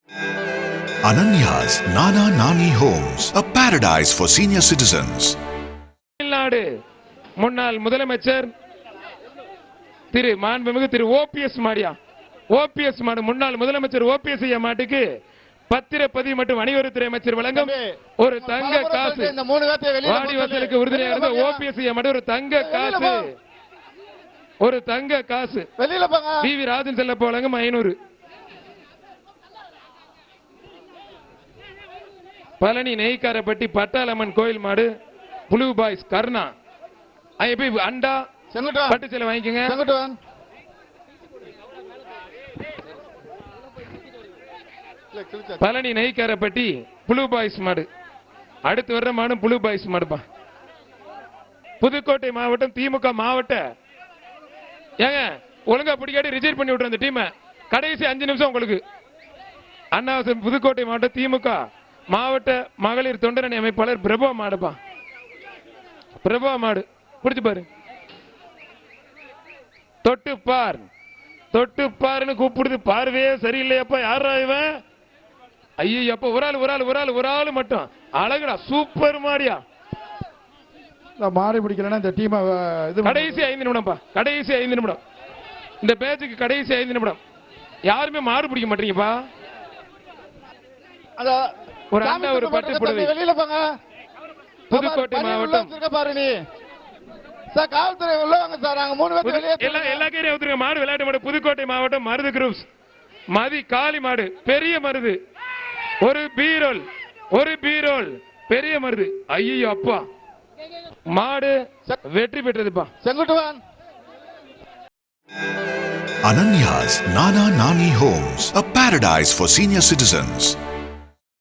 Ananya's Nana Nani Homes, a paradise for senior citizens. Tamil Nadu முன்னாள் முதலமைச்சர் திரு மாண்புமிகு திரு ஓபிஎஸ் மாடியா OPS மாடு முன்னாள் முதலமைச்சர் ஓபிஎஸ் ஐயா மாட்டுக்கு பத்திரப்பதிவு மற்றும் வணிகவரித்துறை அமைச்சர் வழங்கும் ஒரு தங்க காசு. வாடிவாசலுக்கு உறுதுணையாக இருந்த ஓபிஎஸ் ஐயா மாடு ஒரு தங்க காசு வி ராஜன் செல்லப்ப வழங்கும் 500. பழனி நெய்க்காரப்பட்டி பட்டாளம்மன் கோயில் மாடு ப்ளூ பாய்ஸ் கர்ணா அண்டா பட்டு சேலை வாங்கிக்கங்க. பழனி நெய்க்காரப்பட்டி ப்ளூ பாய்ஸ் மாடு. அடுத்து வர்ற மாடு ப்ளூ பாய்ஸ் மாடுப்பா. புதுக்கோட்டை மாவட்டம் திமுக மாவட்ட ஏங்க ஒழுங்கா பிடிக்காட்டி ரிஜெக்ட் பண்ணி விட்டுற அந்த டீம். கடைசி 5 நிமிஷம் உங்களுக்கு. அண்ணாவசம் புதுக்கோட்டை மாவட்ட திமுக மாவட்ட மகளிர் தொண்டரணி அமைப்பாளர் பிரபா மாடுப்பா. பிரபா மாடு பிடிச்சு பாரு. தொட்டு பார் தொட்டு பாருன்னு கூப்பிடுது. பார்வையே சரியில்லையப்பா. யாரா இவன்? ஐயப்பா ஒரு ஆள் மட்டும் அழகுடா. சூப்பர் மாடியா. மாறி பிடிக்கலன்னா இந்த டீம் கடைசி 5 நிமிடம்ப்பா. கடைசி 5 நிமிடம். இந்த பேச்சுக்கு கடைசி 5 நிமிடம். யாருமே மாறு பிடிக்க மாட்டீங்கப்பா. ஒரு அண்ணா ஒரு பட்டு புடவை. வெளியில போங்க. புதுக்கோட்டை மாவட்டம் சார் காவல்துறை உள்ள வாங்க சார். நாங்க 3 பேர் வெளியே எல்லா கேரையும் ஊத்துங்க. மாடு விளையாட்டு மாடு புதுக்கோட்டை மாவட்டம் மருது குரூப்ஸ் மதி காளி மாடு பெரிய மருது ஒரு பீரோல் பெரிய மருது. ஐயோ அப்பா மாடு வெற்றி பெற்றதுப்பா. செங்குட்டுவான். Ananya's Nana Nani Homes, a paradise for senior citizens.